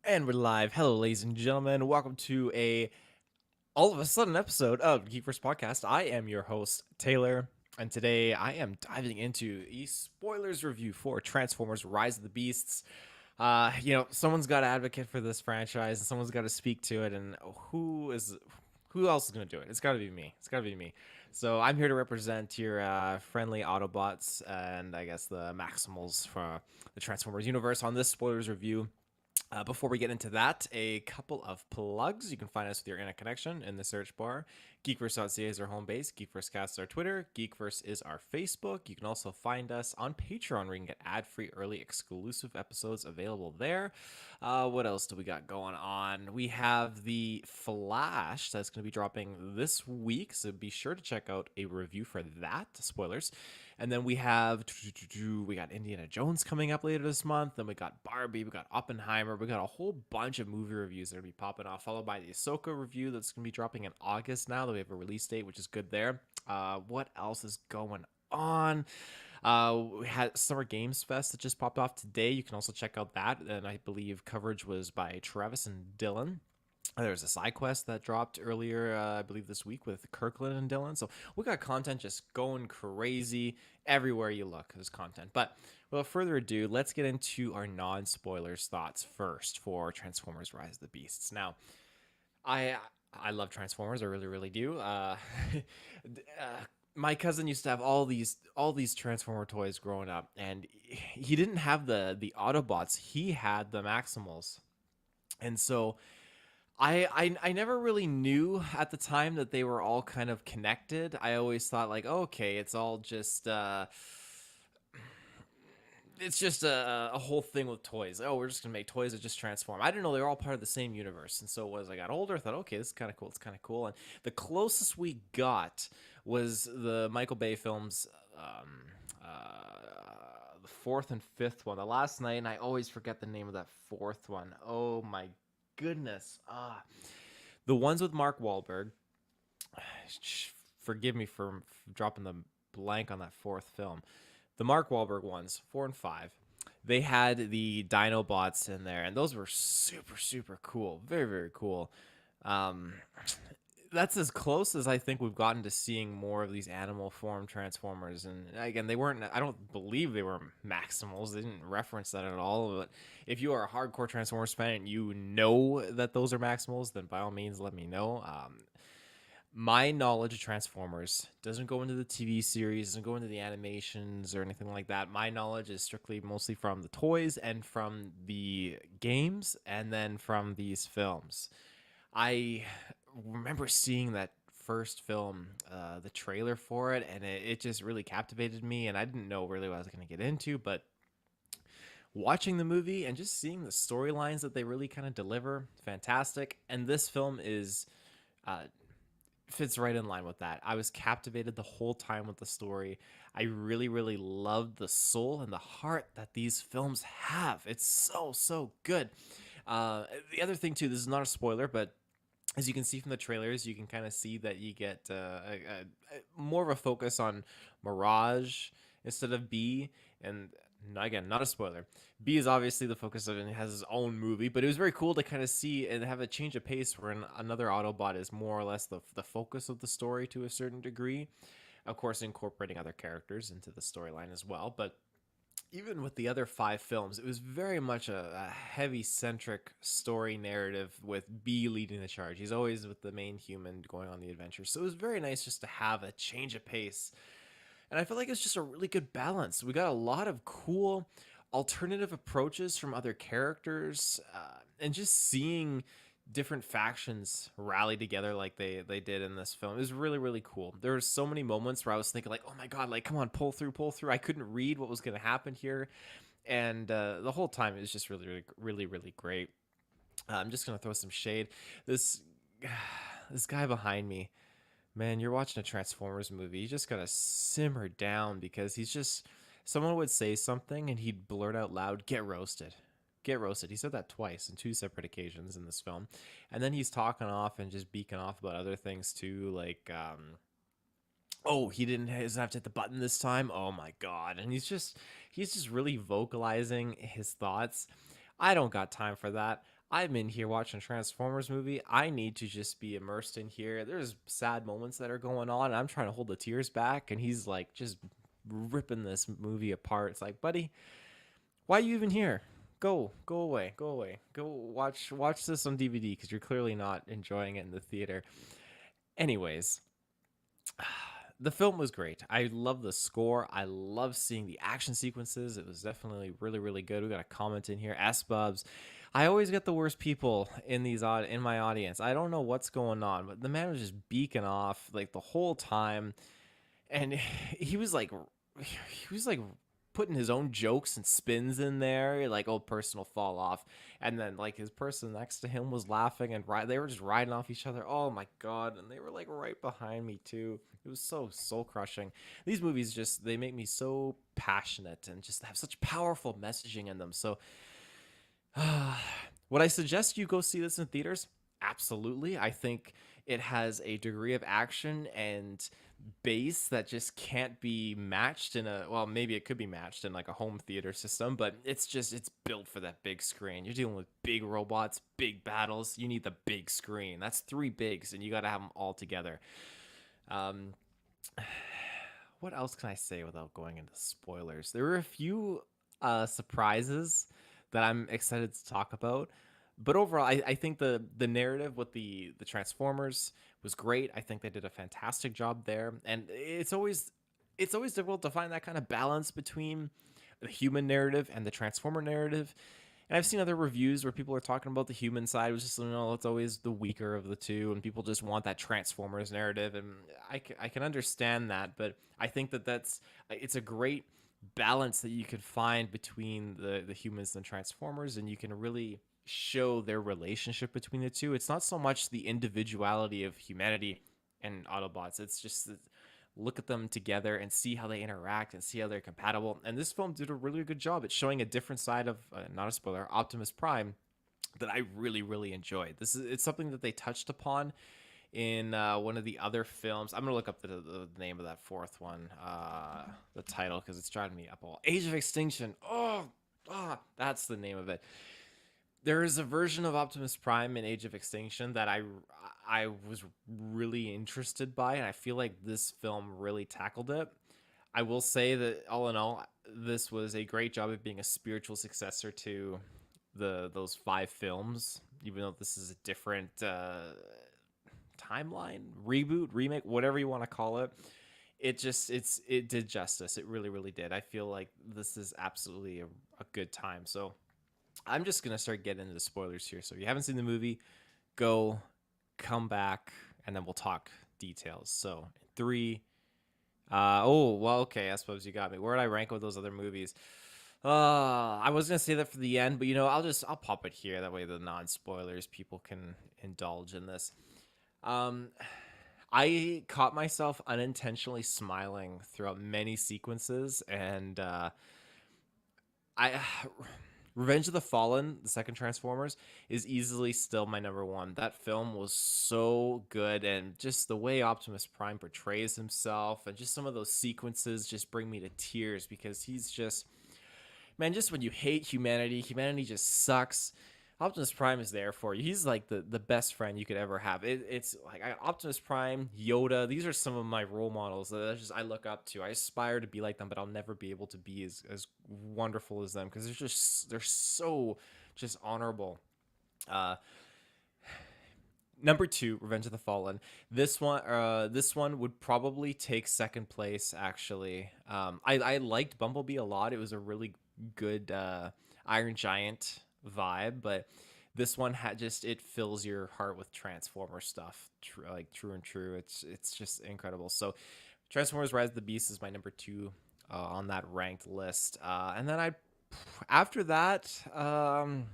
And we're live. Hello, ladies and gentlemen. Welcome to a all of a sudden episode of GeekVerse Podcast. I am your host, Taylor, and today I am diving into a spoilers review for Transformers Rise of the Beasts. Someone's got to advocate for this franchise and someone's got to speak to it, and who else is going to do it? It's got to be me. It's got to be me. So I'm here to represent your friendly Autobots and I guess the Maximals from the Transformers universe on this spoilers review. Before we get into that, a couple of plugs. You can find us with your internet connection in the search bar. GeekVerse.ca is our home base. GeekVerseCast is our Twitter. GeekVerse is our Facebook. You can also find us on Patreon where you can get ad-free, early, exclusive episodes available there. What else do we got going on? We have the Flash that's going to be dropping this week, so be sure to check out a review for that. Spoilers. And then we got Indiana Jones coming up later this month. Then we got Barbie, we got Oppenheimer, we got a whole bunch of movie reviews that are gonna be popping off, followed by the Ahsoka review that's gonna be dropping in August now that we have a release date, which is good there. What else is going on? We had Summer Games Fest that just popped off today. You can also check out that, and I believe coverage was by Travis and Dylan. There's a side quest that dropped earlier, I believe this week with Kirkland and Dylan. So we got content just going crazy everywhere you look. There's content. But without further ado, let's get into our non-spoilers thoughts first for Transformers: Rise of the Beasts. Now, I I love Transformers. I really really do. My cousin used to have all these Transformer toys growing up, and he didn't have the Autobots. He had the Maximals, and so I never really knew at the time that they were all kind of connected. I always thought like, okay, it's all just it's just a whole thing with toys. Oh, we're just gonna make toys that just transform. I didn't know they were all part of the same universe. And so as I got older, I thought, okay, this is kind of cool. It's kind of cool. And the closest we got was the Michael Bay films. The fourth and fifth one. The last night, and I always forget the name of that fourth one. Oh my goodness. The ones with Mark Wahlberg. Forgive me for dropping the blank on that fourth film. The Mark Wahlberg ones, 4 and 5, they had the Dinobots in there, and those were super, super cool. Very, very cool. Um, that's as close as I think we've gotten to seeing more of these animal form Transformers. And again, they weren't, I don't believe they were Maximals. They didn't reference that at all. But if you are a hardcore Transformers fan and you know that those are Maximals, then by all means, let me know. My knowledge of Transformers doesn't go into the TV series, doesn't go into the animations or anything like that. My knowledge is strictly mostly from the toys and from the games and then from these films. I remember seeing that first film, the trailer for it, and it just really captivated me. And I didn't know really what I was going to get into, but watching the movie and just seeing the storylines that they really kind of deliver, fantastic. And this film is uh, fits right in line with that. I was captivated the whole time with the story. I really, really loved the soul and the heart that these films have. It's so, so good. The other thing too, this is not a spoiler, but as you can see from the trailers, you can kind of see that you get more of a focus on Mirage instead of B. And again, not a spoiler. B is obviously the focus of it and has his own movie, but it was very cool to kind of see and have a change of pace where another Autobot is more or less the focus of the story to a certain degree. Of course, incorporating other characters into the storyline as well. But even with the other 5 films, it was very much a heavy centric story narrative with B leading the charge. He's always with the main human going on the adventure. So it was very nice just to have a change of pace. And I feel like it's just a really good balance. We got a lot of cool alternative approaches from other characters, and just seeing different factions rally together like they did in this film. It was really, really cool. There were so many moments where I was thinking like, oh my God, like, come on, pull through, pull through. I couldn't read what was going to happen here. And the whole time it was just really, really, really, really great. I'm just going to throw some shade. This, this guy behind me, man, you're watching a Transformers movie. You just gotta simmer down because he's just. Someone would say something and he'd blurt out loud, "Get roasted." Get roasted. He said that twice in 2 separate occasions in this film. And then he's talking off and just beaking off about other things too, like, oh, he doesn't have to hit the button this time. Oh my God. And he's just really vocalizing his thoughts. I don't got time for that. I'm in here watching a Transformers movie. I need to just be immersed in here. There's sad moments that are going on, and I'm trying to hold the tears back, and he's like just ripping this movie apart. It's like, buddy, why are you even here? Go away, go away. Go watch this on DVD because you're clearly not enjoying it in the theater. Anyways, the film was great. I love the score. I love seeing the action sequences. It was definitely really, really good. We got a comment in here. S-Bubs. I always get the worst people in in my audience. I don't know what's going on, but the man was just beaking off like the whole time, and he was like, he was like putting his own jokes and spins in there, like old person will fall off, and then like his person next to him was laughing and they were just riding off each other. Oh my god, and they were like right behind me too. It was so soul crushing. These movies just they make me so passionate and just have such powerful messaging in them. So would I suggest you go see this in theaters? Absolutely. I think it has a degree of action and bass that just can't be matched in a well, maybe it could be matched in like a home theater system, but it's built for that big screen. You're dealing with big robots, big battles. You need the big screen. That's three bigs, and you got to have them all together. Um, what else can I say without going into spoilers? There were a few surprises that I'm excited to talk about. But overall, I think the narrative with the Transformers was great. I think they did a fantastic job there, and it's always difficult to find that kind of balance between the human narrative and the Transformer narrative. And I've seen other reviews where people are talking about the human side, which is it's always the weaker of the two, and people just want that Transformers narrative, and I can understand that, but I think it's a great balance that you could find between the humans and Transformers, and you can really show their relationship between the two. It's not so much the individuality of humanity and Autobots. It's just look at them together and see how they interact and see how they're compatible. And this film did a really good job at showing a different side of, not a spoiler, Optimus Prime that I really, really enjoyed. It's something that they touched upon in one of the other films. I'm gonna look up the name of that fourth one, the title, because it's driving me up. All Age of Extinction. That's the name of it. There is a version of Optimus Prime in Age of Extinction that I was really interested by, and I feel like this film really tackled it. I will say that all in all, this was a great job of being a spiritual successor to those five films, even though this is a different timeline, reboot, remake, whatever you want to call it. It did justice. It really, really did. I feel like this is absolutely a good time. So I'm just gonna start getting into the spoilers here. So if you haven't seen the movie, go, come back, and then we'll talk details. So three. Okay. I suppose you got me. Where did I rank with those other movies? I was gonna say that for the end, but I'll pop it here. That way, the non-spoilers people can indulge in this. Um, I caught myself unintentionally smiling throughout many sequences, and I Revenge of the Fallen, the second Transformers, is easily still my number one. That film was so good, and just the way Optimus Prime portrays himself, and just some of those sequences just bring me to tears because he's just, man, just when you hate humanity, humanity just sucks. Optimus Prime is there for you. He's like the best friend you could ever have. It's like I got Optimus Prime, Yoda. These are some of my role models that I look up to. I aspire to be like them, but I'll never be able to be as wonderful as them because they're so just honorable. Uh, Number two, Revenge of the Fallen. This one would probably take second place. Actually, I liked Bumblebee a lot. It was a really good Iron Giant vibe, but this one had just it fills your heart with Transformer stuff, like true and true. It's just incredible. So, Transformers: Rise of the Beast is my number two on that ranked list, and then after that, I'd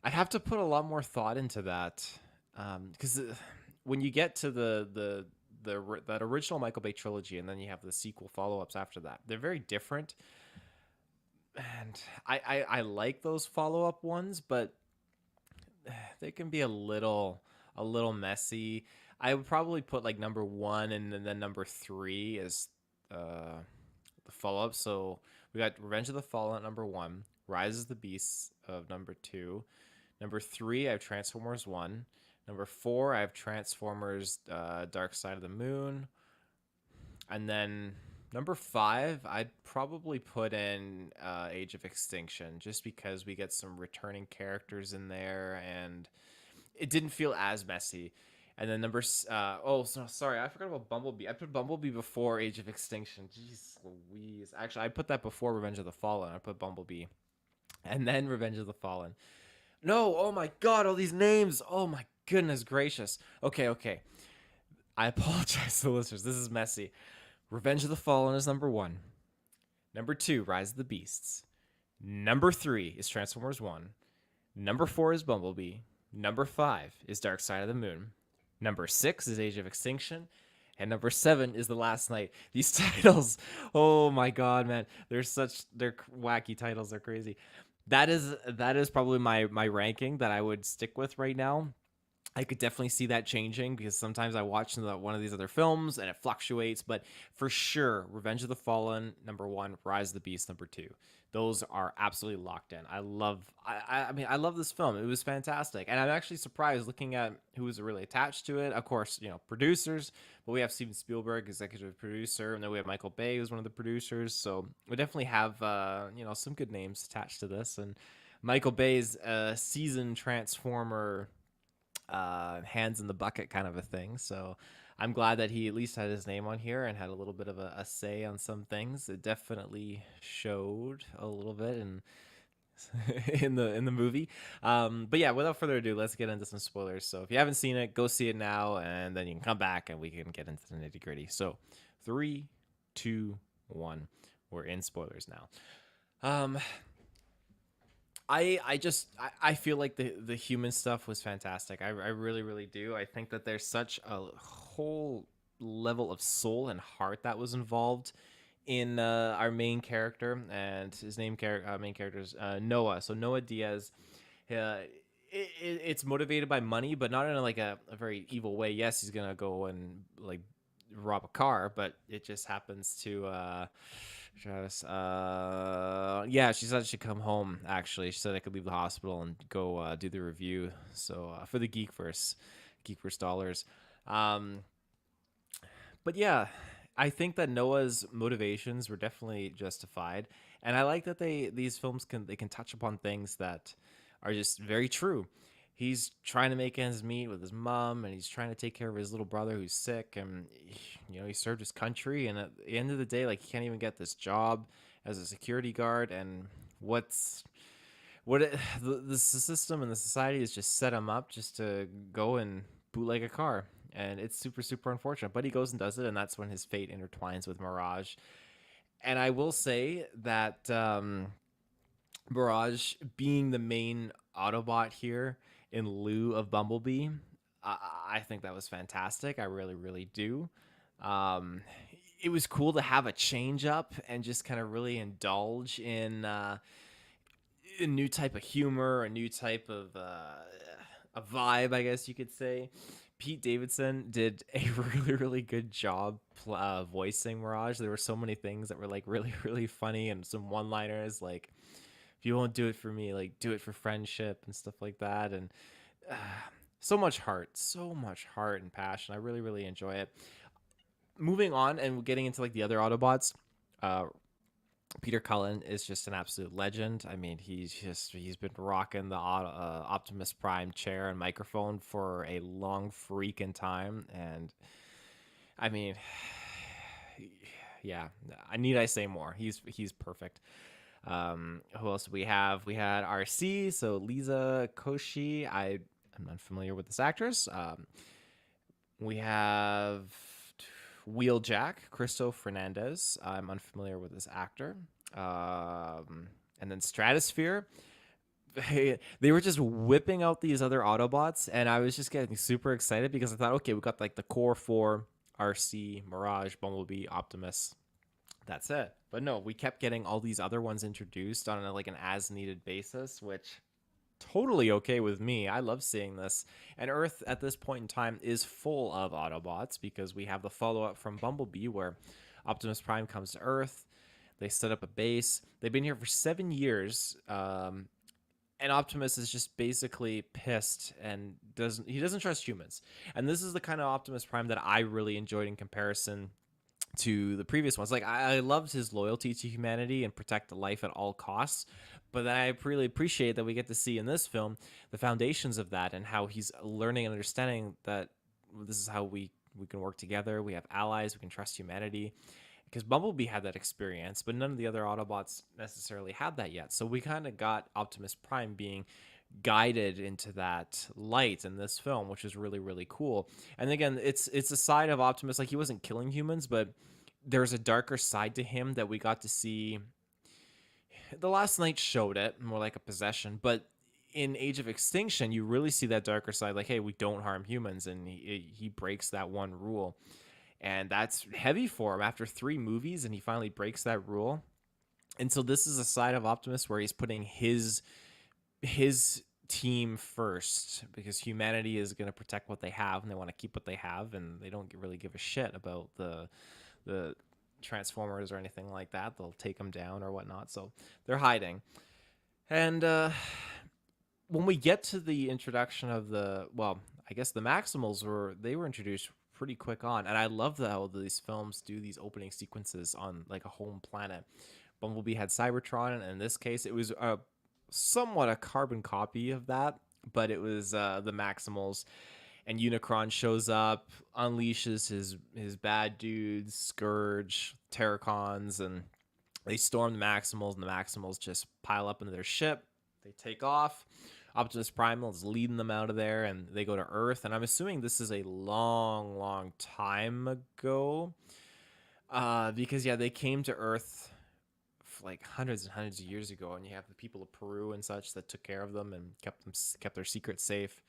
have to put a lot more thought into that, because when you get to that original Michael Bay trilogy, and then you have the sequel follow ups after that, they're very different and I like those follow up ones, but they can be a little messy. I would probably put like number one and then number three as the follow up. So we got Revenge of the Fallen at number one, Rise of the Beasts of number two, Number 3, I have Transformers 1. Number 4, I have Transformers Dark Side of the Moon. And then number 5, I'd probably put in Age of Extinction, just because we get some returning characters in there, and it didn't feel as messy. And then sorry, I forgot about Bumblebee. I put Bumblebee before Age of Extinction. Jeez Louise. Actually, I put that before Revenge of the Fallen. I put Bumblebee and then Revenge of the Fallen. No, oh my god, all these names. Oh my goodness gracious. Okay. I apologize to the listeners. This is messy. Revenge of the Fallen is number 1. Number 2, Rise of the Beasts. Number 3 is Transformers 1. Number 4 is Bumblebee. Number 5 is Dark Side of the Moon. Number 6 is Age of Extinction. And number 7 is The Last Night. These titles, oh my god, man. They're wacky titles. They're crazy. That is probably my ranking that I would stick with right now. I could definitely see that changing, because sometimes I watch one of these other films and it fluctuates, but for sure, Revenge of the Fallen, number 1, Rise of the Beast, number 2. Those are absolutely locked in. I love this film. It was fantastic. And I'm actually surprised looking at who was really attached to it. Of course, producers, but we have Steven Spielberg, executive producer, and then we have Michael Bay, who's one of the producers. So we definitely have, some good names attached to this. And Michael Bay's seasoned Transformer, hands in the bucket kind of a thing. So I'm glad that he at least had his name on here and had a little bit of a say on some things. It definitely showed a little bit in the movie. But yeah, without further ado, let's get into some spoilers. So if you haven't seen it, go see it now, and then you can come back and we can get into the nitty gritty. So 3, 2, 1. We're in spoilers now. I feel like the human stuff was fantastic. I really, really do. I think that there's such a whole level of soul and heart that was involved in our main character, and his main character is Noah. So Noah Diaz, it's motivated by money, but not in a very evil way. Yes, he's gonna go and rob a car, but it just happens to Travis. She said she'd come home. Actually, she said I could leave the hospital and go do the review. So for the GeekVerse dollars. But yeah, I think that Noah's motivations were definitely justified, and I like that these films can touch upon things that are just very true. He's trying to make ends meet with his mom, and he's trying to take care of his little brother who's sick, and he served his country, and at the end of the day, he can't even get this job as a security guard, and the system and the society has just set him up just to go and bootleg a car, and it's super, super unfortunate, but he goes and does it, and that's when his fate intertwines with Mirage. And I will say that Mirage being the main Autobot here in lieu of Bumblebee, I think that was fantastic. I really, really do. It was cool to have a change up and just kind of really indulge in a new type of humor, a new type of a vibe, I guess you could say. Pete Davidson did a really, really good job voicing Mirage. There were so many things that were really, really funny, and some one-liners like, if you won't do it for me, do it for friendship and stuff like that. And so much heart and passion. I really, really enjoy it. Moving on and getting into the other Autobots, Peter Cullen is just an absolute legend. I mean, he's been rocking the Optimus Prime chair and microphone for a long freaking time. And I mean, yeah, need I say more? He's perfect. Who else do we have? We had RC, so Lisa Koshy. I'm unfamiliar with this actress. We have Wheeljack, Cristo Fernandez. I'm unfamiliar with this actor. And then Stratosphere. They were just whipping out these other Autobots, and I was just getting super excited because I thought, okay, we got the core 4, RC, Mirage, Bumblebee, Optimus. That's it. But no, we kept getting all these other ones introduced on an as needed basis, which totally okay with me. I love seeing this. And Earth at this point in time is full of Autobots because we have the follow-up from Bumblebee where Optimus Prime comes to Earth. They set up a base. They've been here for 7 years. And and Optimus is just basically pissed and doesn't trust humans. And this is the kind of Optimus Prime that I really enjoyed in comparison to the previous ones. Like I loved his loyalty to humanity and protect the life at all costs. But then I really appreciate that we get to see in this film the foundations of that and how he's learning and understanding that this is how we can work together. We have allies. We can trust humanity. Because Bumblebee had that experience, but none of the other Autobots necessarily had that yet. So we kind of got Optimus Prime being guided into that light in this film, which is really, really cool. And again, it's a side of Optimus, like he wasn't killing humans, but there's a darker side to him that we got to see. The Last Night showed it more like a possession, but in Age of Extinction, you really see that darker side, like, hey, we don't harm humans, and he breaks that one rule. And that's heavy for him after 3 movies, and he finally breaks that rule. And so this is a side of Optimus where he's putting his team first, because humanity is going to protect what they have, and they want to keep what they have, and they don't really give a shit about the Transformers or anything like that. They'll take them down or whatnot. So they're hiding. And when we get to the introduction of I guess the Maximals were introduced pretty quick on, and I love how these films do these opening sequences on like a home planet. Bumblebee had Cybertron, and in this case it was somewhat a carbon copy of that, but it was the Maximals, and Unicron shows up, unleashes his bad dudes, Scourge, Terracons, and they storm the Maximals, and the Maximals just pile up into their ship. They take off. Optimus Primal is leading them out of there, and they go to Earth. And I'm assuming this is a long, long time ago, because they came to Earth like hundreds and hundreds of years ago, and you have the people of Peru and such that took care of them and kept their secret safe.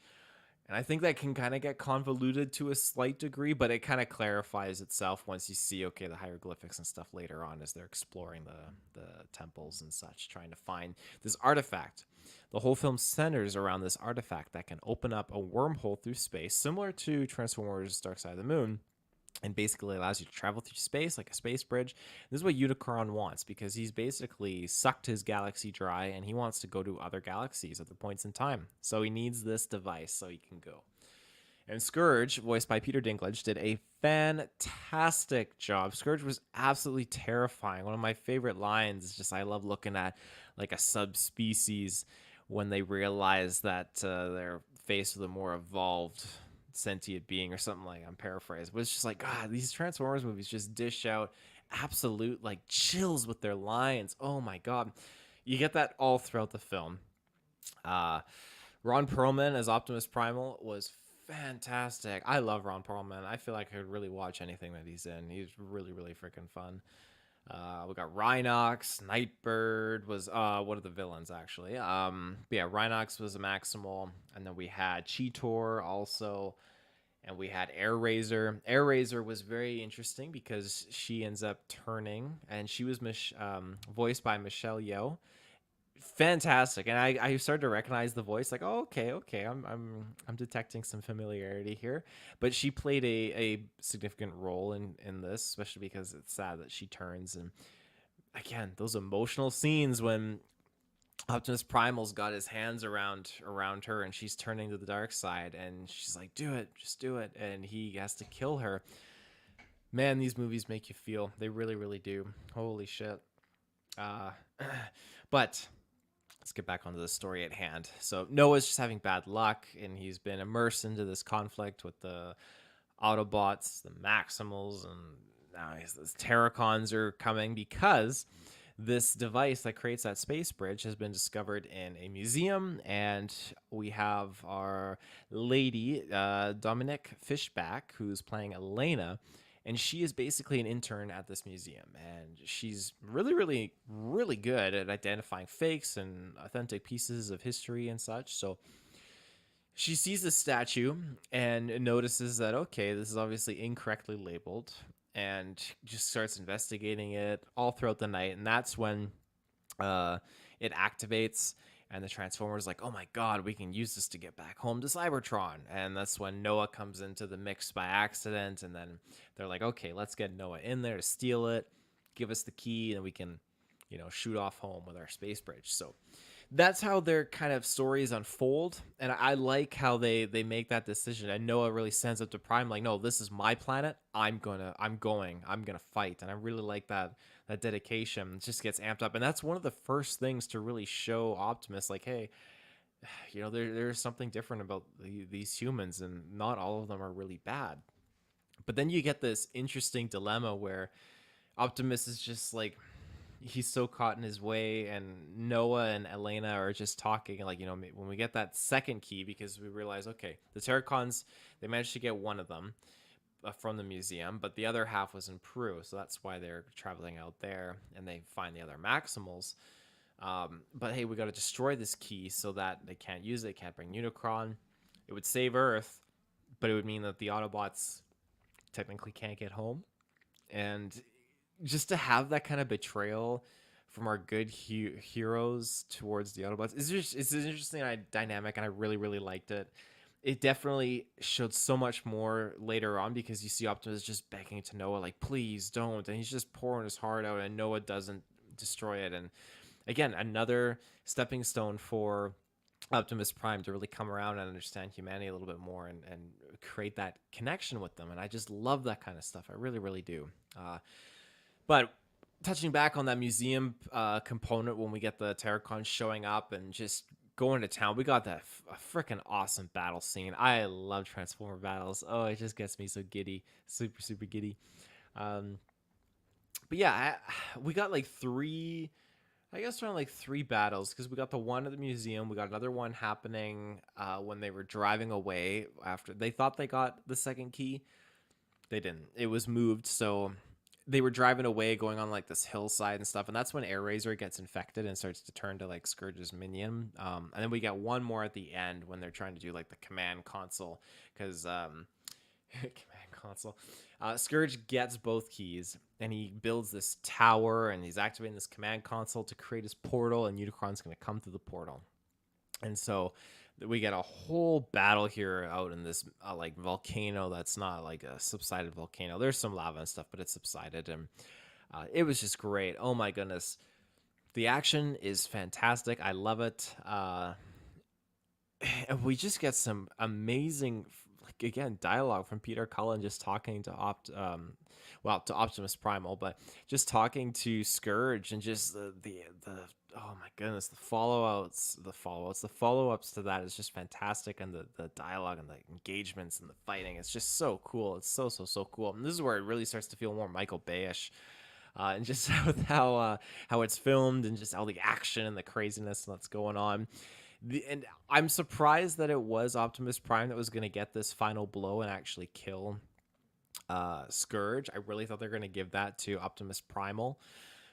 And I think that can kind of get convoluted to a slight degree, but it kind of clarifies itself once you see, okay, the hieroglyphics and stuff later on as they're exploring the temples and such, trying to find this artifact. The whole film centers around this artifact that can open up a wormhole through space, similar to Transformers Dark Side of the Moon, and basically allows you to travel through space like a space bridge. This is what Unicron wants, because he's basically sucked his galaxy dry and he wants to go to other galaxies, other points in time. So he needs this device so he can go. And Scourge, voiced by Peter Dinklage, did a fantastic job. Scourge was absolutely terrifying. One of my favorite lines is just, I love looking at like a subspecies when they realize that they're faced with a more evolved sentient being or something, like, I'm paraphrasing, but it's just like, God, these Transformers movies just dish out absolute like chills with their lines. Oh my God. You get that all throughout the film. Ron Perlman as Optimus Primal was fantastic. I love Ron Perlman. I feel like I could really watch anything that he's in. He's really, really freaking fun. We got Rhinox. Nightbird was one of the villains, actually. But yeah, Rhinox was a Maximal. And then we had Cheetor also. And we had Air Razor. Air Razor was very interesting because she ends up turning. And she was voiced by Michelle Yeoh. Fantastic. And I started to recognize the voice, like, oh, okay, I'm detecting some familiarity here. But she played a significant role in this, especially because it's sad that she turns. And again, those emotional scenes when Optimus Primal's got his hands around her and she's turning to the dark side and she's like, do it, just do it, and he has to kill her. Man, these movies make you feel. They really, really do. Holy shit. But let's get back onto the story at hand. So Noah's just having bad luck, and he's been immersed into this conflict with the Autobots, the Maximals, and now the Terracons are coming because this device that creates that space bridge has been discovered in a museum, and we have our lady, Dominic Fishback, who's playing Elena, and she is basically an intern at this museum, and she's really, really, really good at identifying fakes and authentic pieces of history and such. So she sees the statue and notices that, okay, this is obviously incorrectly labeled, and just starts investigating it all throughout the night. And that's when it activates, and the Transformers like, oh my God, we can use this to get back home to Cybertron. And that's when Noah comes into the mix by accident, and then they're like, okay, let's get Noah in there to steal it, give us the key, and we can, shoot off home with our space bridge. So that's how their kind of stories unfold, and I like how they make that decision. And Noah really stands up to Prime, like, no, this is my planet. I'm gonna fight, and I really like that dedication. It just gets amped up, and that's one of the first things to really show Optimus, like, hey, there's something different about these humans, and not all of them are really bad. But then you get this interesting dilemma where Optimus is just like, he's so caught in his way, and Noah and Elena are just talking, like, when we get that second key, because we realize, okay, the Terracons, they managed to get one of them from the museum, but the other half was in Peru, so that's why they're traveling out there, and they find the other Maximals. But hey, we got to destroy this key so that they can't use it, can't bring Unicron. It would save Earth, but it would mean that the Autobots technically can't get home. And just to have that kind of betrayal from our good heroes towards the Autobots it's an interesting dynamic, and I really, really liked it. It definitely showed so much more later on, because you see Optimus just begging to Noah, like, please don't, and he's just pouring his heart out, and Noah doesn't destroy it. And again, another stepping stone for Optimus Prime to really come around and understand humanity a little bit more, and create that connection with them. And I just love that kind of stuff. I really, really do. But touching back on that museum component, when we get the Terracons showing up and just going to town, we got that freaking awesome battle scene. I love Transformer battles. Oh, it just gets me so giddy, super, super giddy. But yeah, we got like three, I guess around like three battles, because we got the one at the museum. We got another one happening when they were driving away after they thought they got the second key. They didn't. It was moved, so they were driving away, going on like this hillside and stuff, and that's when Airazor gets infected and starts to turn to like Scourge's minion. And then we get one more at the end when they're trying to do like the command console, because command console. Scourge gets both keys, and he builds this tower, and he's activating this command console to create his portal, and Unicron's going to come through the portal. And so we get a whole battle here out in this like volcano that's not like a subsided volcano. There's some lava and stuff, but it's subsided, and it was just great. Oh my goodness. The action is fantastic. I love it. And we just get some amazing, like, again, dialogue from Peter Cullen, just talking to to Optimus Primal, but just talking to Scourge, and just the oh my goodness, the follow-ups to that is just fantastic, and the dialogue and the engagements and the fighting, it's just so cool. It's so cool. And this is where it really starts to feel more Michael Bay-ish. And just how it's filmed, and just all the action and the craziness that's going on. And I'm surprised that it was Optimus Prime that was going to get this final blow and actually kill Scourge. I really thought they were going to give that to Optimus Primal,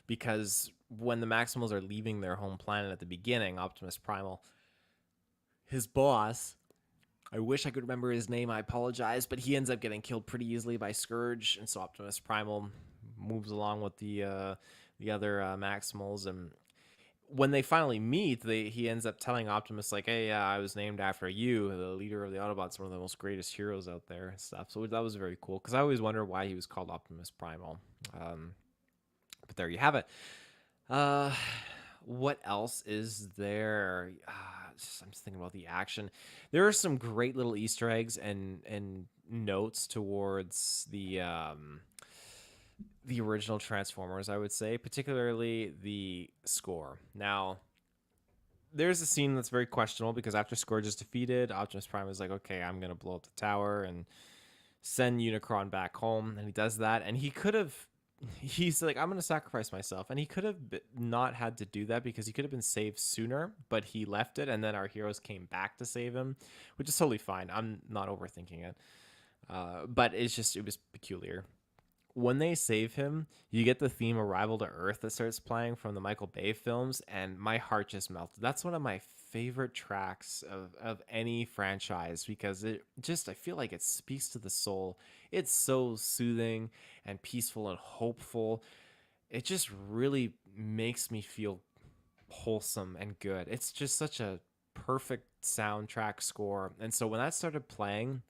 because when the Maximals are leaving their home planet at the beginning, Optimus Primal, his boss, I wish I could remember his name, I apologize, but he ends up getting killed pretty easily by Scourge, and so Optimus Primal moves along with the other Maximals. And when they finally meet, he ends up telling Optimus, like, hey, I was named after you, the leader of the Autobots, one of the most greatest heroes out there and stuff. So that was very cool, because I always wondered why he was called Optimus Primal. But there you have it. What else is there? I'm just thinking about the action. There are some great little Easter eggs and notes towards the original Transformers, I would say, particularly the score. Now, there's a scene that's very questionable, because after Scourge is defeated, Optimus Prime is like, okay, I'm going to blow up the tower and send Unicron back home. And he does that. And he's like, I'm going to sacrifice myself. And he could have not had to do that, because he could have been saved sooner, but he left it. And then our heroes came back to save him, which is totally fine. I'm not overthinking it. But it was peculiar. When they save him, you get the theme Arrival to Earth that starts playing from the Michael Bay films, and my heart just melted. That's one of my favorite tracks of any franchise, because I feel like it speaks to the soul. It's so soothing and peaceful and hopeful. It just really makes me feel wholesome and good. It's just such a perfect soundtrack score. And so when that started playing,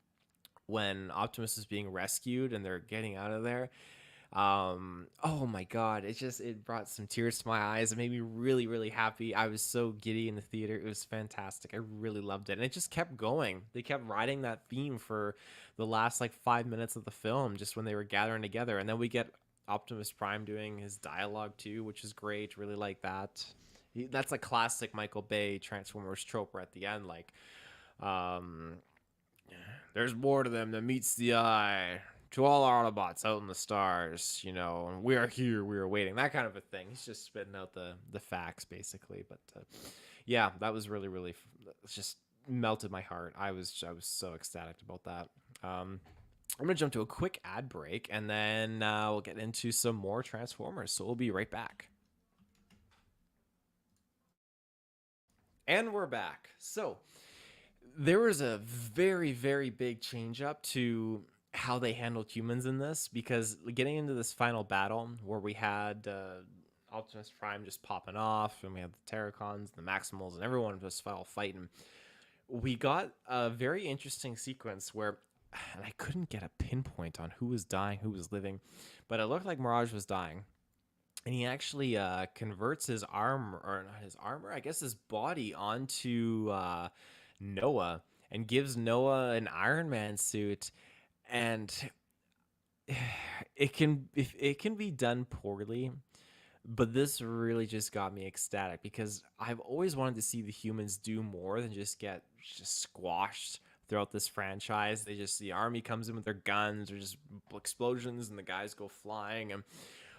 when Optimus is being rescued and they're getting out of there, Oh my god, it brought some tears to my eyes. It made me really really happy. I was so giddy in the theater. It was fantastic. I really loved it, and it just kept going. They kept riding that theme for the last like 5 minutes of the film, just when they were gathering together, and then we get Optimus Prime doing his dialogue too, which is great. Really like that. That's a classic Michael Bay Transformers trope where at the end, like, um, there's more to them than meets the eye. To all our Autobots out in the stars, we are here, we are waiting. That kind of a thing. He's just spitting out the facts, basically. But yeah, that was really, really, it just melted my heart. I was so ecstatic about that. I'm gonna jump to a quick ad break, and then we'll get into some more Transformers. So we'll be right back. And we're back. So there was a very, very big change up to how they handled humans in this, because getting into this final battle where we had Optimus Prime just popping off, and we had the Terracons, the Maximals, and everyone just all fighting, we got a very interesting sequence where, and I couldn't get a pinpoint on who was dying, who was living, but it looked like Mirage was dying. And he actually converts his arm, or not his armor, I guess his body, onto Noah, and gives Noah an Iron Man suit. And it can be done poorly, but this really just got me ecstatic, because I've always wanted to see the humans do more than just get just squashed throughout this franchise. The army comes in with their guns, or just explosions, and the guys go flying. And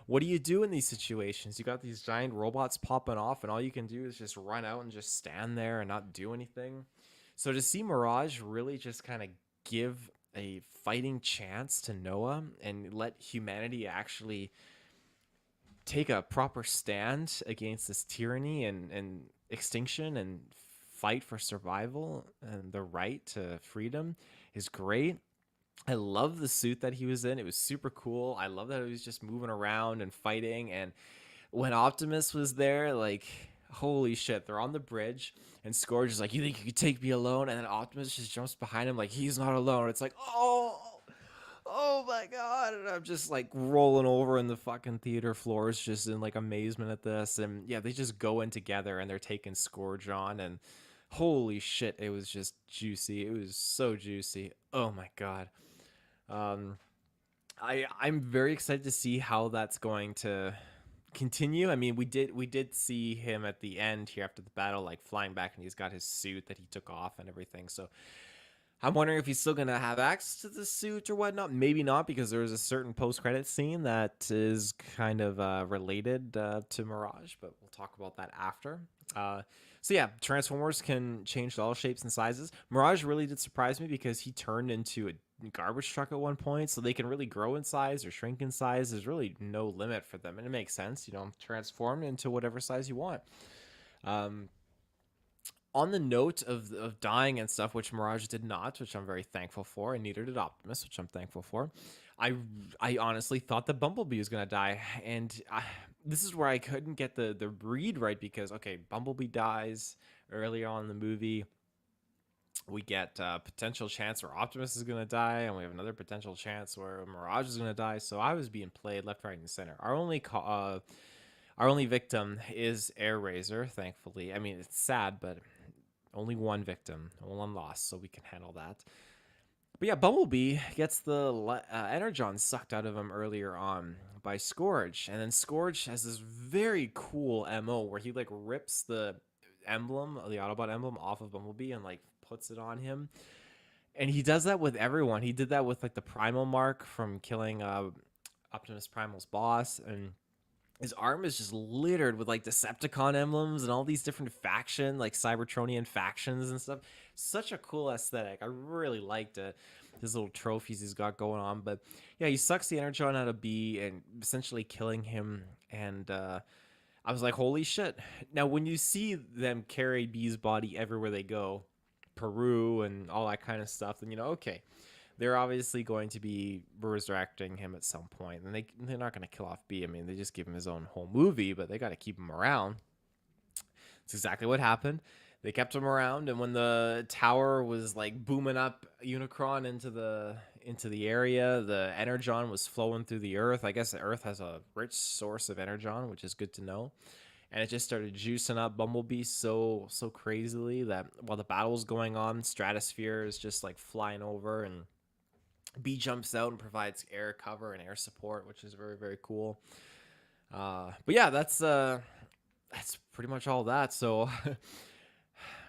what do you do in these situations? You got these giant robots popping off, and all you can do is just run out and just stand there and not do anything. So to see Mirage really just kind of give a fighting chance to Noah, and let humanity actually take a proper stand against this tyranny and extinction, and fight for survival and the right to freedom, is great. I love the suit that he was in. It was super cool. I love that he was just moving around and fighting. And when Optimus was there, like, holy shit, they're on the bridge, and Scourge is like, "You think you could take me alone?" And then Optimus just jumps behind him like he's not alone. It's like, oh my god. And I'm just like rolling over in the fucking theater floors, just in like amazement at this. And yeah, they just go in together, and they're taking Scourge on, and holy shit, it was just juicy. It was so juicy. Oh my god. Um, I'm very excited to see how that's going to continue. I mean, we did see him at the end here after the battle, like flying back, and he's got his suit that he took off and everything. So I'm wondering if he's still gonna have access to the suit or whatnot. Maybe not, because there was a certain post-credit scene that is kind of related to Mirage, but we'll talk about that after. So yeah, Transformers can change to all shapes and sizes. Mirage really did surprise me, because he turned into a garbage truck at one point, so they can really grow in size or shrink in size. There's really no limit for them, and it makes sense. Transform into whatever size you want. Um, on the note of dying and stuff, which Mirage did not, which I'm very thankful for, and neither did Optimus, which I'm thankful for. I I honestly thought that Bumblebee was gonna die, and this is where I couldn't get the read right, because okay, Bumblebee dies earlier on in the movie. We get a potential chance where Optimus is gonna die, and we have another potential chance where Mirage is gonna die. So I was being played left, right, and center. Our only victim is Air Razor, thankfully. I mean, it's sad, but only one victim, one loss, so we can handle that. But yeah, Bumblebee gets the energon sucked out of him earlier on by Scourge, and then Scourge has this very cool MO where he like rips the emblem, the Autobot emblem, off of Bumblebee and like puts it on him. And he does that with everyone. He did that with like the Primal Mark from killing Optimus Primal's boss, and his arm is just littered with like Decepticon emblems and all these different like Cybertronian factions and stuff. Such a cool aesthetic. I really liked it. His little trophies he's got going on. But yeah, he sucks the energon out of B and essentially killing him. And I was like, holy shit. Now, when you see them carry B's body everywhere they go, Peru and all that kind of stuff, then okay, they're obviously going to be resurrecting him at some point, and they're not going to kill off B. I mean, they just give him his own whole movie, but they got to keep him around. It's exactly what happened. They kept him around, and when the tower was like booming up Unicron into the area. The energon was flowing through the earth. I guess the earth has a rich source of energon, which is good to know. And it just started juicing up Bumblebee so crazily that while the battle was going on, Stratosphere is just like flying over, and B jumps out and provides air cover and air support, which is very cool. But yeah, that's pretty much all that. So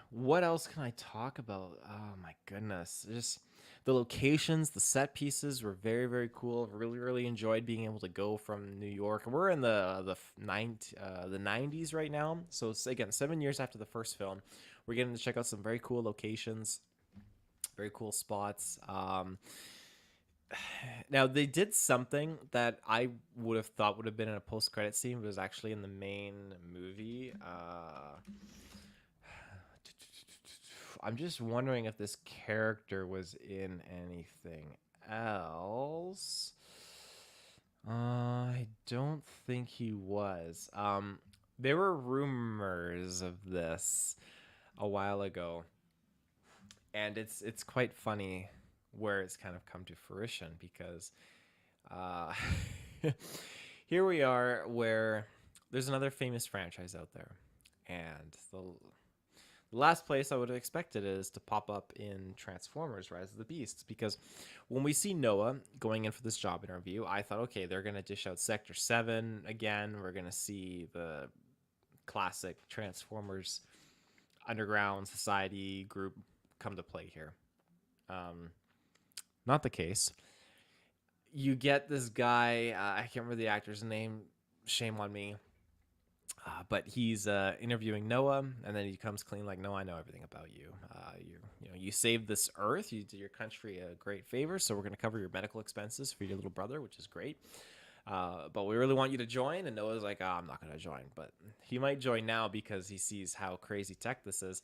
what else can I talk about? Oh my goodness. Just the locations, the set pieces were very cool. Really enjoyed being able to go from New York. We're in the 90s right now. So it's, again, 7 years after the first film. We're getting to check out some very cool locations, very cool spots. Now they did something that I would have thought would have been in a post-credit scene, but was actually in the main movie. I'm just wondering if this character was in anything else. I don't think he was. There were rumors of this a while ago, and it's quite funny where it's kind of come to fruition, because uh, here we are where there's another famous franchise out there, and the last place I would have expected is to pop up in Transformers Rise of the Beasts, because when we see Noah going in for this job interview, I thought, okay, they're going to dish out Sector 7 again. We're going to see the classic Transformers Underground Society group come to play here. Not the case. You get this guy, I can't remember the actor's name, shame on me. But he's interviewing Noah, and then he comes clean like, "No, I know everything about you. You saved this Earth. You did your country a great favor, so we're going to cover your medical expenses for your little brother, which is great. But we really want you to join." And Noah's like, "Oh, I'm not going to join," but he might join now because he sees how crazy tech this is.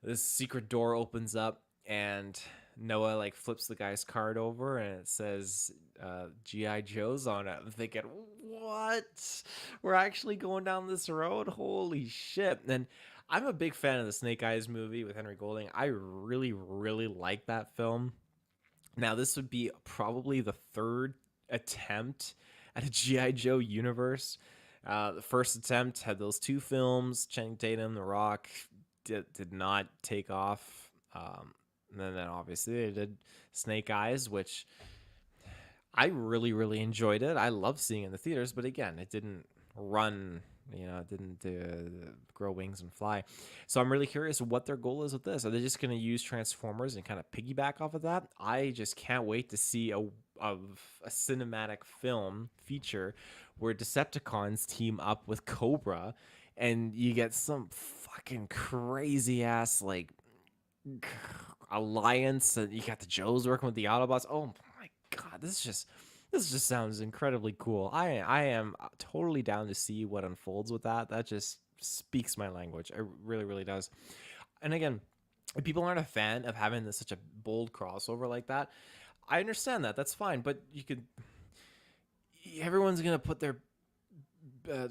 This secret door opens up, and Noah like flips the guy's card over, and it says GI Joe's on it. I'm thinking, what? We're actually going down this road? Holy shit. And I'm a big fan of the Snake Eyes movie with Henry Golding. I really like that film. Now, this would be probably the third attempt at a GI Joe universe. The first attempt had those two films, Channing Tatum, The Rock, did not take off. And then obviously they did Snake Eyes, which I really enjoyed it. I love seeing it in the theaters, but again, it didn't run, it didn't grow wings and fly. So I'm really curious what their goal is with this. Are they just going to use Transformers and kind of piggyback off of that? I just can't wait to see a cinematic film feature where Decepticons team up with Cobra, and you get some fucking crazy ass like alliance, and you got the Joes working with the Autobots. Oh my god, this just sounds incredibly cool. I am totally down to see what unfolds with that. That just speaks my language. It really does. And again, if people aren't a fan of having such a bold crossover like that, I understand that. That's fine. But everyone's gonna put their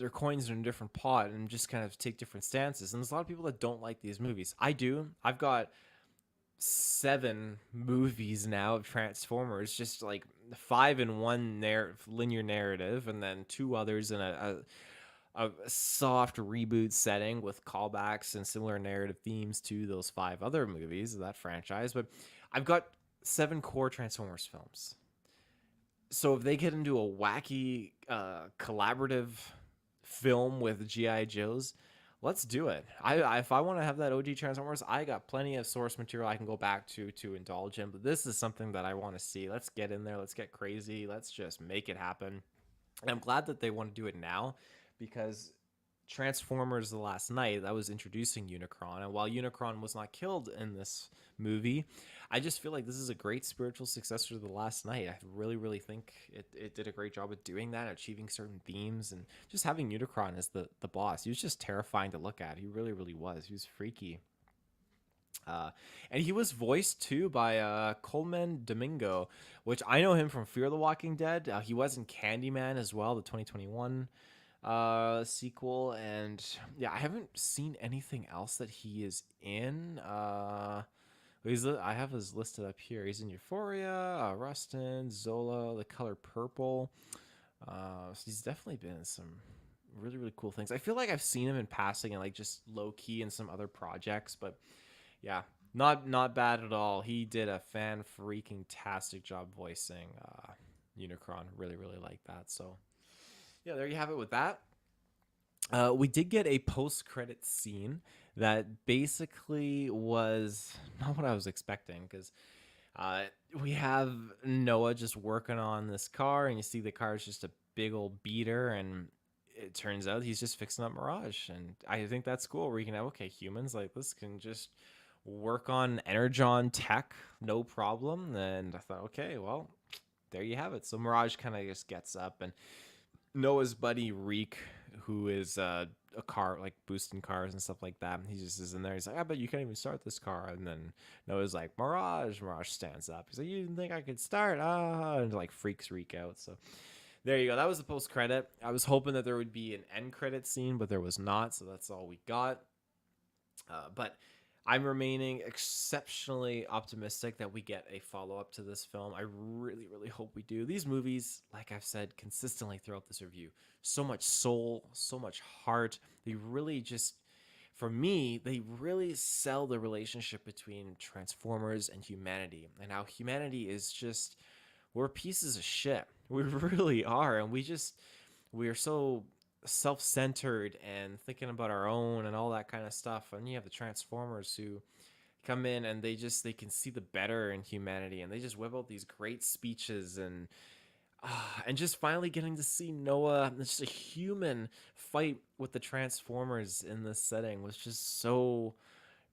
coins in a different pot and just kind of take different stances. And there's a lot of people that don't like these movies. I do. I've got 7 movies now of Transformers, just like 5 in one linear narrative, and then 2 others in a soft reboot setting with callbacks and similar narrative themes to those 5 other movies of that franchise. But I've got 7 core Transformers films. So if they get into a wacky collaborative film with GI Joes, let's do it. If I want to have that OG Transformers, I got plenty of source material I can go back to indulge in. But this is something that I want to see. Let's get in there. Let's get crazy. Let's just make it happen. And I'm glad that they want to do it now, because Transformers: The Last Night, that was introducing Unicron. And while Unicron was not killed in this movie, I just feel like this is a great spiritual successor to The Last Night. I really think it did a great job of doing that, achieving certain themes, and just having Unicron as the boss. He was just terrifying to look at. He really was. He was freaky. And he was voiced too by Coleman Domingo, which I know him from Fear the Walking Dead. He was in Candyman as well, the 2021 sequel. And yeah, I haven't seen anything else that he is in. I have his listed up here. He's in Euphoria, Rustin, Zola, The Color Purple. So he's definitely been in some really really cool things. I feel like I've seen him in passing and like just low key in some other projects, but yeah, not bad at all. He did a fan freaking tastic job voicing Unicron. Really really like that. So yeah, there you have it with that. We did get a post credit scene that basically was not what I was expecting because uh, we have Noah just working on this car, and you see the car is just a big old beater, and it turns out he's just fixing up Mirage, and I think that's cool. Where you can have humans like this can just work on Energon tech, no problem. And I thought, okay, well, there you have it. So Mirage kind of just gets up, and Noah's buddy Reek, who is a car like boosting cars and stuff like that. He just is in there. He's like, I bet you can't even start this car. And then Noah's like, Mirage. Mirage stands up. He's like, you didn't think I could start? And like freaks Reek out. So there you go. That was the post credit. I was hoping that there would be an end credit scene, but there was not. So that's all we got. But I'm remaining exceptionally optimistic that we get a follow-up to this film. I really, really hope we do. These movies, like I've said consistently throughout this review, so much soul, so much heart. They really just, for me, they really sell the relationship between Transformers and humanity, and how humanity is just, we're pieces of shit. We really are, and we are so self-centered and thinking about our own and all that kind of stuff. And you have the Transformers who come in and they can see the better in humanity, and they just whip out these great speeches, and just finally getting to see Noah, just a human, fight with the Transformers in this setting was just so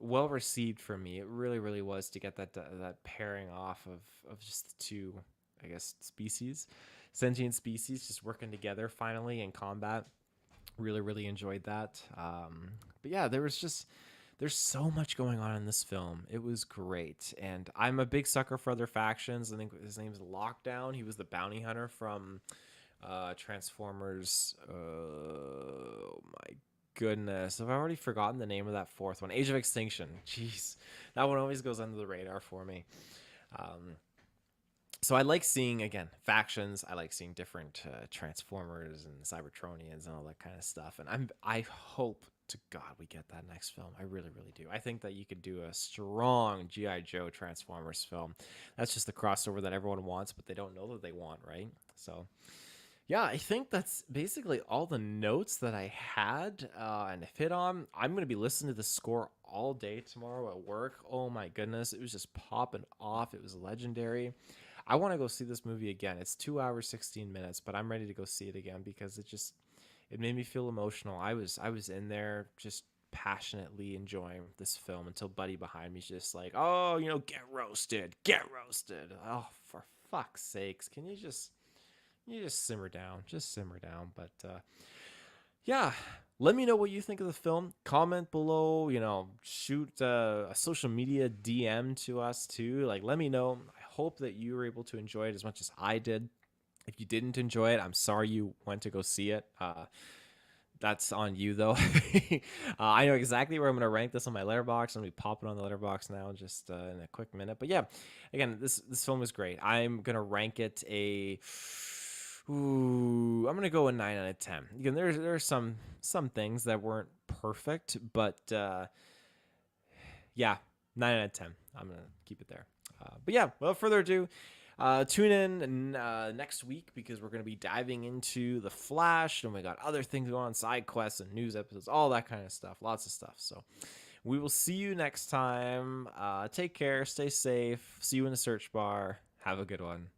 well received for me. It really really was, to get that pairing off of just the two, I guess, species, sentient species, just working together finally in combat. Really really enjoyed that. But yeah, there's so much going on in this film. It was great, and I'm a big sucker for other factions. I think his name's Lockdown. He was the bounty hunter from Transformers. Oh my goodness, have I already forgotten the name of that fourth one? Age of Extinction. Jeez, that one always goes under the radar for me. So I like seeing, again, factions. I like seeing different Transformers and Cybertronians and all that kind of stuff. And I hope to God we get that next film. I really, really do. I think that you could do a strong G.I. Joe Transformers film. That's just the crossover that everyone wants, but they don't know that they want, right? So yeah, I think that's basically all the notes that I had and hit on. I'm going to be listening to the score all day tomorrow at work. Oh my goodness, it was just popping off. It was legendary. I want to go see this movie again. It's 2 hours 16 minutes, but I'm ready to go see it again because it made me feel emotional. I was in there just passionately enjoying this film until Buddy behind me is just like, "Oh, get roasted. Get roasted." Oh, for fuck's sakes. Can you just simmer down? Just simmer down. But yeah, let me know what you think of the film. Comment below, shoot a social media DM to us too. Like, let me know. I hope that you were able to enjoy it as much as I did. If you didn't enjoy it, I'm sorry you went to go see it. That's on you though. I know exactly where I'm going to rank this on my letterbox. I'm going to be popping on the letterbox now just in a quick minute. But yeah, again, this film is great. I'm going to rank it I'm gonna go a 9 out of 10. Again, there's some things that weren't perfect, but yeah, 9 out of 10. I'm gonna keep it there. But yeah, without further ado, tune in next week because we're gonna be diving into The Flash, and we got other things going on, side quests and news episodes, all that kind of stuff, lots of stuff. So we will see you next time. Take care, stay safe. See you in the search bar. Have a good one.